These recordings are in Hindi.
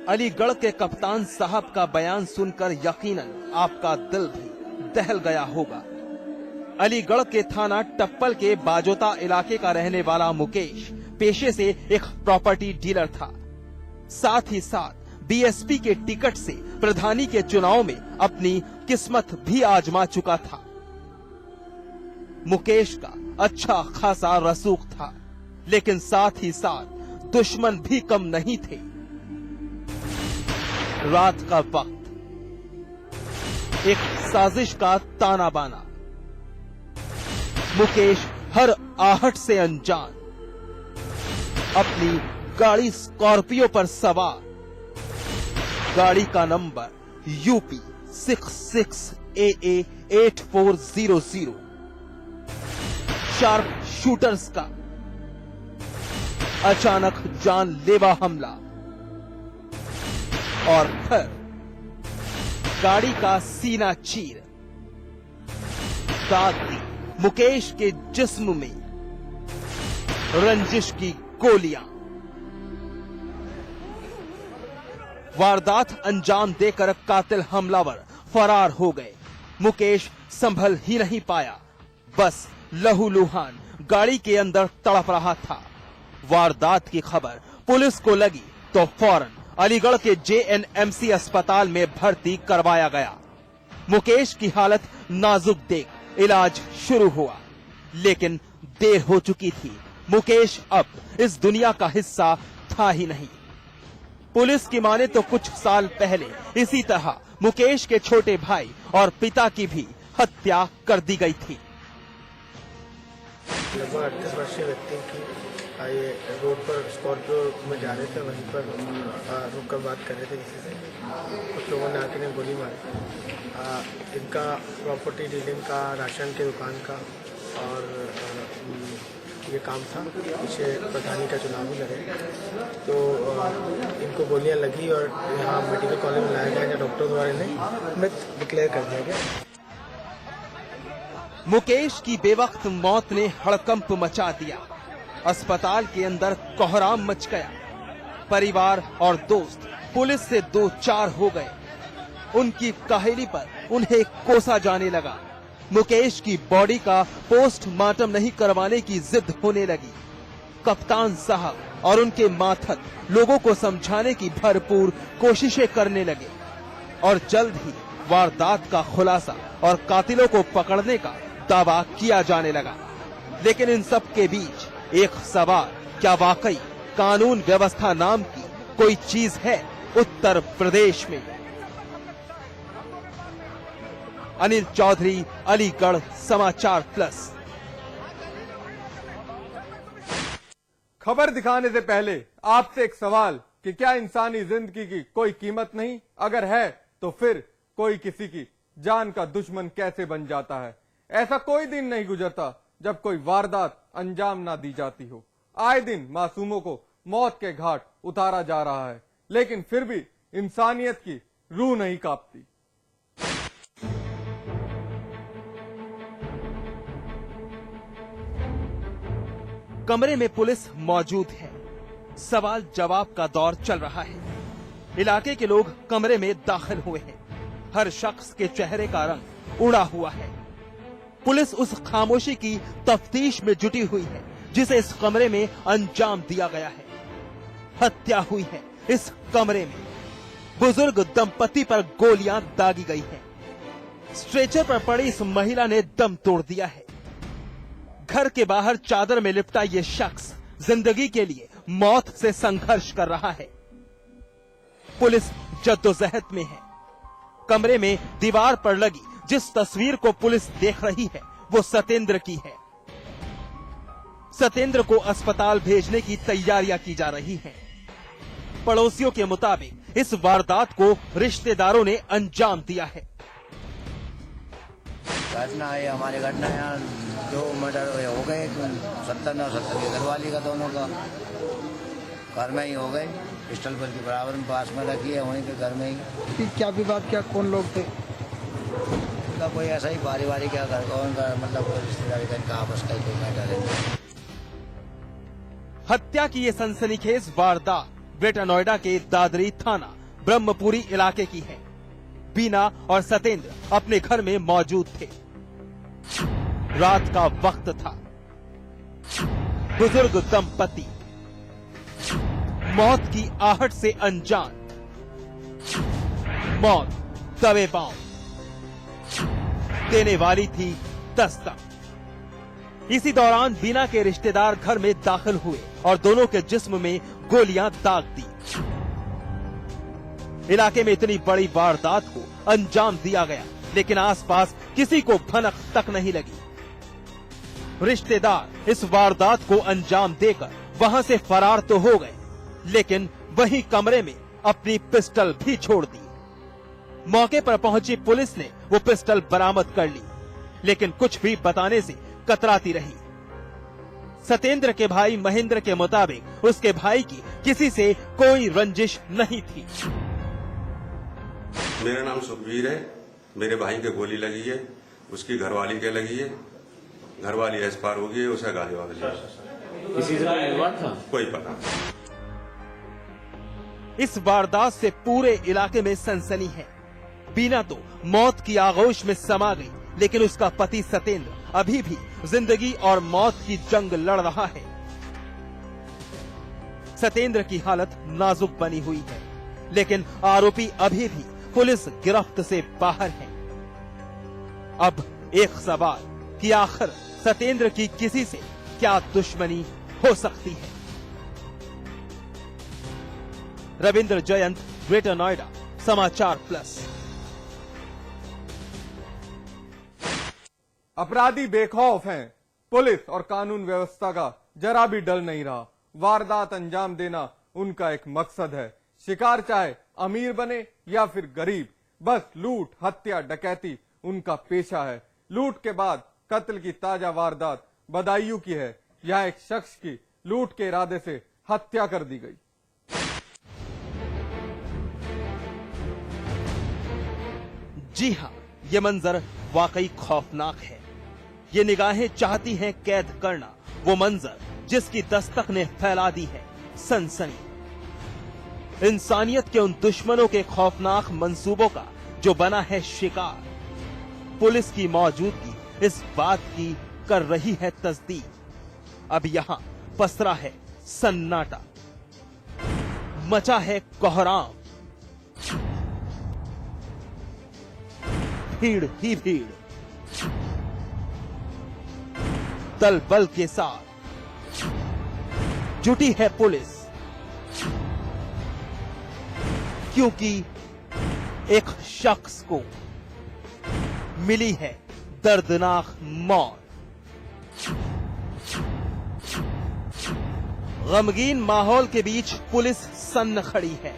अलीगढ़ के कप्तान साहब का बयान सुनकर यकीनन आपका दिल भी दहल गया होगा। अलीगढ़ के थाना टप्पल के बाजोता इलाके का रहने वाला मुकेश पेशे से एक प्रॉपर्टी डीलर था। साथ ही साथ बीएसपी के टिकट से प्रधानी के चुनाव में अपनी किस्मत भी आजमा चुका था। मुकेश का अच्छा खासा रसूख था, लेकिन साथ ही साथ दुश्मन भी कम नहीं थे। रात का वक्त, एक साजिश का ताना बाना। मुकेश हर आहट से अनजान अपनी गाड़ी स्कॉर्पियो पर सवार, गाड़ी का number UP 66AA 8400, sharp shooters का अचानक जानलेवा हमला और फिर गाड़ी का सीना चीर, दाग दी मुकेश के जिस्म में रंजिश की गोलियां। वारदात अंजाम देकर कातिल हमलावर फरार हो गए। मुकेश संभल ही नहीं पाया, बस लहूलुहान गाड़ी के अंदर तड़प रहा था। वारदात की खबर पुलिस को लगी तो फौरन अलीगढ़ के JNMC अस्पताल में भर्ती करवाया गया। मुकेश की हालत नाजुक देख इलाज शुरू हुआ, लेकिन देर हो चुकी थी। मुकेश अब इस दुनिया का हिस्सा था ही नहीं। पुलिस की माने तो कुछ साल पहले इसी तरह मुकेश के छोटे भाई और पिता की भी हत्या कर दी गई थी। लगभग 38 वर्षीय व्यक्ति की ये रोड पर स्कॉर्पियो में जा रहे थे, वहीं पर रुक कर बात कर रहे थे किसी से। कुछ लोगों ने आके गोली मारी। इनका प्रॉपर्टी डीलिंग का, राशन की दुकान का और ये काम था। पीछे प्रधानी का चुनाव भी लड़े तो इनको गोलियां लगी और यहाँ मेडिकल कॉलेज में लाया गया, जहाँ डॉक्टर द्वारा इन्हें मृत डिक्लेयर कर दिया गया। मुकेश की बेवक्त मौत ने हड़कंप मचा दिया। अस्पताल के अंदर कोहराम मच गया। परिवार और दोस्त पुलिस से दो चार हो गए। उनकी काहिली पर उन्हें कोसा जाने लगा। मुकेश की बॉडी का पोस्टमार्टम नहीं करवाने की जिद होने लगी। कप्तान साहब और उनके माथत लोगों को समझाने की भरपूर कोशिशें करने लगे और जल्द ही वारदात का खुलासा और कातिलों को पकड़ने का दावा किया जाने लगा। लेकिन इन सब के बीच एक सवाल, क्या वाकई कानून व्यवस्था नाम की कोई चीज है उत्तर प्रदेश में? अनिल चौधरी, अलीगढ़ समाचार प्लस। खबर दिखाने से पहले आपसे एक सवाल कि क्या इंसानी जिंदगी की कोई कीमत नहीं? अगर है तो फिर कोई किसी की जान का दुश्मन कैसे बन जाता है? ऐसा कोई दिन नहीं गुजरता जब कोई वारदात अंजाम ना दी जाती हो। आए दिन मासूमों को मौत के घाट उतारा जा रहा है, लेकिन फिर भी इंसानियत की रूह नहीं कांपती। कमरे में पुलिस मौजूद है। सवाल जवाब का दौर चल रहा है। इलाके के लोग कमरे में दाखिल हुए हैं। हर शख्स के चेहरे का रंग उड़ा हुआ है। पुलिस उस खामोशी की तफ्तीश में जुटी हुई है जिसे इस कमरे में अंजाम दिया गया है। हत्या हुई है इस कमरे में। बुजुर्ग दंपति पर गोलियां दागी गई हैं। स्ट्रेचर पर पड़ी इस महिला ने दम तोड़ दिया है। घर के बाहर चादर में लिपटा ये शख्स जिंदगी के लिए मौत से संघर्ष कर रहा है। पुलिस जद्दोजहद में है। कमरे में दीवार पर लगी जिस तस्वीर को पुलिस देख रही है वो सतेंद्र की है। सतेंद्र को अस्पताल भेजने की तैयारियां की जा रही हैं। पड़ोसियों के मुताबिक इस वारदात को रिश्तेदारों ने अंजाम दिया है। घटना है हमारे घटना यहाँ 2 मर्डर हो गए, 70 की घरवाली का, दोनों का घर में ही हो गए। पिस्टल पर के बराबर में पास में रखी है, वहीं के घर में ही। क्या विवाद, क्या कौन लोग थे? का कोई ऐसा ही पारिवारिक क्या घर कौन का मतलब कोई रिश्तेदारी का आपस का कोई मैटर है। हत्या की ये सनसनीखेज वारदात ग्रेटर नोएडा के दादरी थाना ब्रह्मपुरी इलाके की है। बीना और सतेंद्र अपने घर में मौजूद थे। रात का वक्त था। बुजुर्ग दंपति मौत की आहट से अनजान, मौत दबे पांव देने वाली थी दस्तक। इसी दौरान बीना के रिश्तेदार घर में दाखिल हुए और दोनों के जिस्म में गोलियां दाग दी। इलाके में इतनी बड़ी वारदात को अंजाम दिया गया, लेकिन आसपास किसी को भनक तक नहीं लगी। रिश्तेदार इस वारदात को अंजाम देकर वहां से फरार तो हो गए, लेकिन वही कमरे में अपनी पिस्टल भी छोड़ दी। मौके पर पहुंची पुलिस ने वो पिस्टल बरामद कर ली, लेकिन कुछ भी बताने से कतराती रही। सतेंद्र के भाई महेंद्र के मुताबिक उसके भाई की किसी से कोई रंजिश नहीं थी। मेरा नाम सुखबीर है। मेरे भाई के गोली लगी है, उसकी घरवाली के लगी है। घरवाली एक्सपायर हो गई है, उसे गाली वाली किसी से कोई विवाद था? कोई पता नहीं। इस वारदात से पूरे इलाके में सनसनी है। बीना तो मौत की आगोश में समा गई, लेकिन उसका पति सतेंद्र अभी भी जिंदगी और मौत की जंग लड़ रहा है। सतेंद्र की हालत नाजुक बनी हुई है, लेकिन आरोपी अभी भी पुलिस गिरफ्त से बाहर है। अब एक सवाल कि आखिर सतेंद्र की किसी से क्या दुश्मनी हो सकती है। रविंद्र जयंत, ग्रेटर नोएडा, समाचार प्लस। अपराधी बेखौफ हैं। पुलिस और कानून व्यवस्था का जरा भी डर नहीं रहा। वारदात अंजाम देना उनका एक मकसद है। शिकार चाहे अमीर बने या फिर गरीब, बस लूट, हत्या, डकैती उनका पेशा है। लूट के बाद कत्ल की ताजा वारदात बदायूं की है। यहां एक शख्स की लूट के इरादे से हत्या कर दी गई। जी हां, ये मंजर वाकई खौफनाक है। ये निगाहें चाहती हैं कैद करना वो मंजर जिसकी दस्तक ने फैला दी है सनसनी। इंसानियत के उन दुश्मनों के खौफनाक मंसूबों का जो बना है शिकार। पुलिस की मौजूदगी इस बात की कर रही है तस्दीक। अब यहां पसरा है सन्नाटा, मचा है कोहराम, भीड़ ही भीड़। दल बल के साथ जुटी है पुलिस, क्योंकि एक शख्स को मिली है दर्दनाक मौत। गमगीन माहौल के बीच पुलिस सन्न खड़ी है।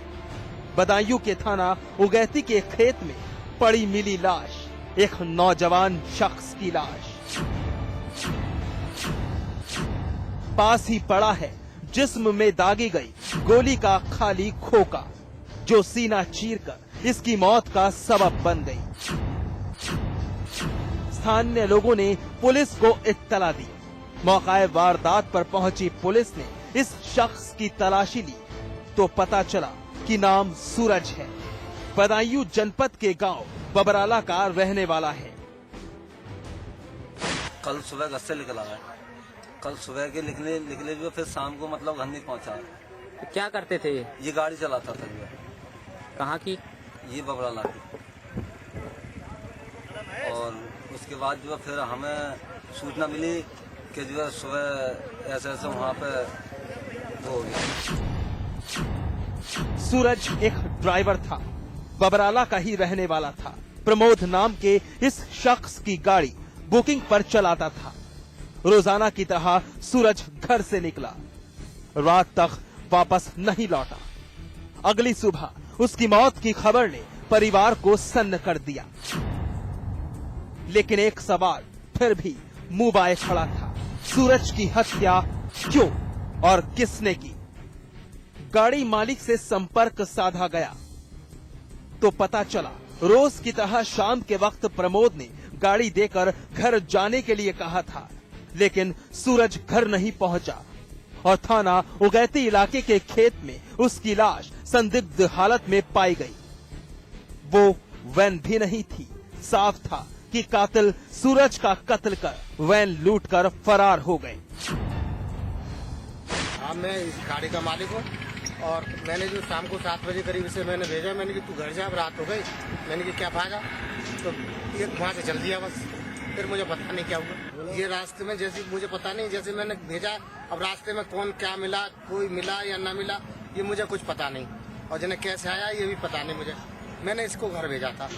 बदायूं के थाना उगैती के खेत में पड़ी मिली लाश, एक नौजवान शख्स की लाश। पास ही पड़ा है जिस्म में दागी गई गोली का खाली खोका, जो सीना चीरकर इसकी मौत का सबब बन गई। स्थानीय लोगों ने पुलिस को इत्तला दी। मौकाए वारदात पर पहुंची पुलिस ने इस शख्स की तलाशी ली तो पता चला कि नाम सूरज है। बदायूं जनपद के गांव बबराला का रहने वाला है। कल सुबह घर से निकला है। कल सुबह के निकले जो फिर शाम को मतलब घर नहीं पहुंचा। तो क्या करते थे? ये गाड़ी चलाता था जो। कहाँ की? ये बबराला की। और उसके बाद जो फिर हमें सूचना मिली कि जो है सुबह ऐसे ऐसे वहाँ पे वो हो गया। सूरज एक ड्राइवर था, बबराला का ही रहने वाला था। प्रमोद नाम के इस शख्स की गाड़ी बुकिंग पर चलाता था। रोजाना की तरह सूरज घर से निकला, रात तक वापस नहीं लौटा। अगली सुबह उसकी मौत की खबर ने परिवार को सन्न कर दिया। लेकिन एक सवाल फिर भी मुंह बाए खड़ा था, सूरज की हत्या क्यों और किसने की? गाड़ी मालिक से संपर्क साधा गया तो पता चला रोज की तरह शाम के वक्त प्रमोद ने गाड़ी देकर घर जाने के लिए कहा था, लेकिन सूरज घर नहीं पहुंचा। और थाना उगैती इलाके के खेत में उसकी लाश संदिग्ध हालत में पाई गई। वो वैन भी नहीं थी। साफ था कि कातिल सूरज का कत्ल कर वैन लूटकर फरार हो गए। हाँ, मैं इस गाड़ी का मालिक हूँ और मैंने जो शाम को 7 बजे करीब से मैंने भेजा, मैंने कि तू घर जा, अब रात हो गई। मैंने कि क्या भागा, तो एक वहाँ से चल दिया बस। फिर मुझे पता नहीं क्या हुआ। ये रास्ते में जैसे मुझे पता नहीं, जैसे मैंने भेजा, अब रास्ते में कौन क्या मिला, कोई मिला या ना मिला, ये मुझे कुछ पता नहीं। और जिन्हें कैसे आया ये भी पता नहीं मुझे। मैंने इसको घर भेजा था।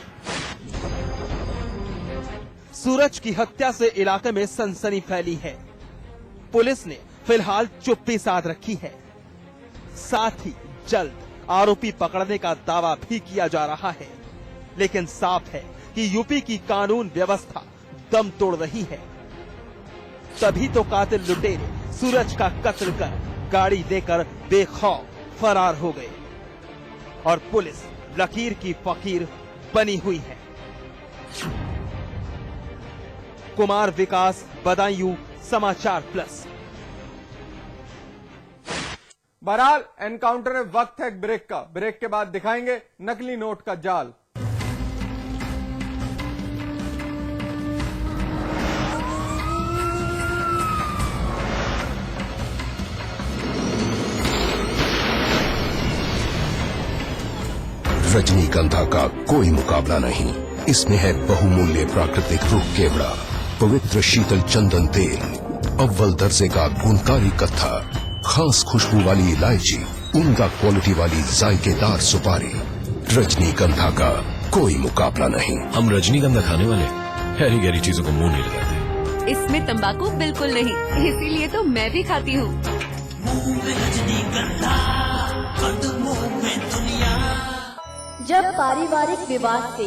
सूरज की हत्या से इलाके में सनसनी फैली है। पुलिस ने फिलहाल चुप्पी साध रखी है। साथ ही जल्द आरोपी पकड़ने का दावा भी किया जा रहा है। लेकिन साफ है कि यूपी की कानून व्यवस्था दम तोड़ रही है। तभी तो कातिल लुटेरे सूरज का कत्ल कर गाड़ी देकर बेखौफ फरार हो गए और पुलिस लकीर की फकीर बनी हुई है। कुमार विकास, बदायूं, समाचार प्लस। बहरहाल एनकाउंटर में वक्त है ब्रेक का। ब्रेक के बाद दिखाएंगे नकली नोट का जाल। रजनीगंधा का कोई मुकाबला नहीं। इसमें है बहुमूल्य प्राकृतिक रूप केवड़ा, पवित्र शीतल चंदन तेल, अव्वल दर्जे का गुणकारी कत्था, खास खुशबू वाली इलायची, उम्दा क्वालिटी वाली जायकेदार सुपारी। रजनीगंधा का कोई मुकाबला नहीं। हम रजनीगंधा खाने वाले हैरी गहरी चीजों को मुंह नहीं लगाते। इसमें तंबाकू बिल्कुल नहीं, इसीलिए तो मैं भी खाती हूँ। जब पारिवारिक विवाद से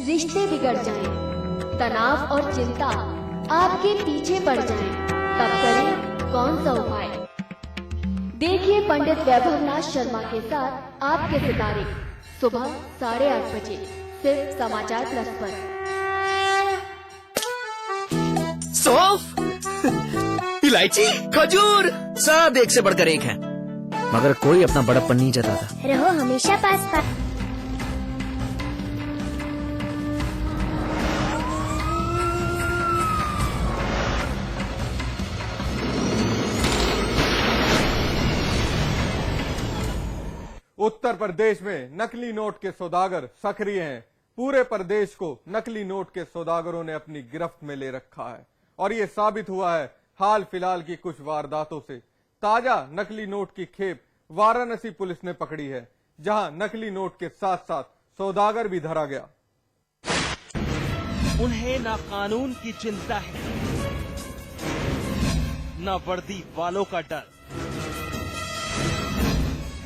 रिश्ते बिगड़ जाएं, तनाव और चिंता आपके पीछे पड़ जाएं, तब करें कौन सा उपाय। देखिए पंडित वैभवनाथ शर्मा के साथ आपके सितारे सुबह 8:30 बजे सिर्फ समाचार प्लस पर। सौंफ, इलायची, खजूर, सब एक से बढ़कर एक है, मगर कोई अपना बड़प्पन नहीं जताता। रहो हमेशा पास। उत्तर प्रदेश में नकली नोट के सौदागर सक्रिय हैं। पूरे प्रदेश को नकली नोट के सौदागरों ने अपनी गिरफ्त में ले रखा है और ये साबित हुआ है हाल फिलहाल की कुछ वारदातों से। ताजा नकली नोट की खेप वाराणसी पुलिस ने पकड़ी है, जहां नकली नोट के साथ साथ सौदागर भी धरा गया। उन्हें न कानून की चिंता है, न वर्दी वालों का डर।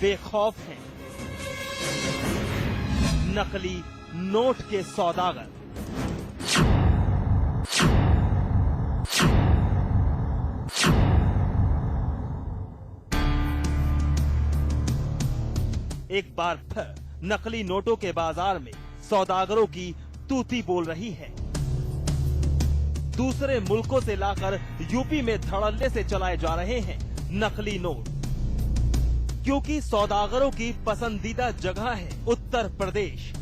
बेखौफ हैं नकली नोट के सौदागर। एक बार फिर नकली नोटों के बाजार में सौदागरों की तूती बोल रही है। दूसरे मुल्कों से लाकर यूपी में धड़ल्ले से चलाए जा रहे हैं नकली नोट, क्योंकि सौदागरों की पसंदीदा जगह है उत्तर प्रदेश।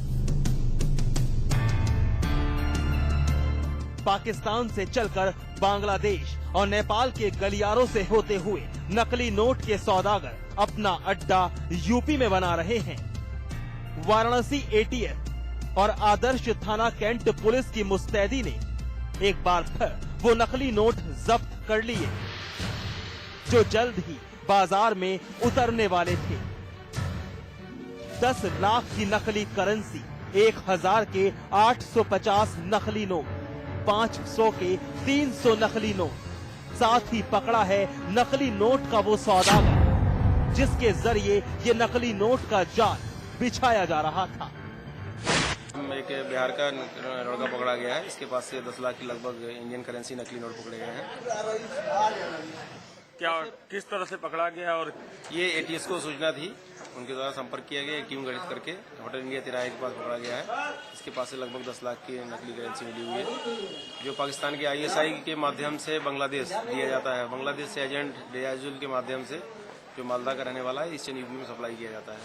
पाकिस्तान से चलकर बांग्लादेश और नेपाल के गलियारों से होते हुए नकली नोट के सौदागर अपना अड्डा यूपी में बना रहे हैं। वाराणसी एटीएफ और आदर्श थाना कैंट पुलिस की मुस्तैदी ने एक बार फिर वो नकली नोट जब्त कर लिए, जो जल्द ही बाजार में उतरने वाले थे। 10 लाख की नकली करेंसी, 1000 के 850 नकली नोट, 500 के 300 नकली नोट। साथ ही पकड़ा है नकली नोट का वो सौदागर जिसके जरिए ये नकली नोट का जाल बिछाया जा रहा था। एक बिहार का लड़का पकड़ा गया है। इसके पास से 10 लाख की लगभग इंडियन करेंसी नकली नोट पकड़े गए हैं। क्या किस तरह से पकड़ा गया? और ये एटीएस को सूचना थी, उनके द्वारा संपर्क किया गया, एक टीम गठित करके होटल इंडिया तिराहे के पास पकड़ा गया है। इसके पास से लगभग 10 लाख की नकली करेंसी मिली हुई है, जो पाकिस्तान के ISI के माध्यम से बांग्लादेश दिया जाता है। बांग्लादेश से एजेंट रियाजुल के माध्यम से, जो मालदा का रहने वाला है, ईस्टर्न यूपी में सप्लाई किया जाता है।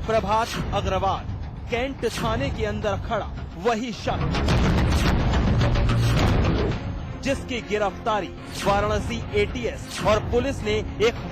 प्रभात अग्रवाल, कैंट थाने के अंदर खड़ा वही शख्स जिसकी गिरफ्तारी वाराणसी ATS और पुलिस ने एक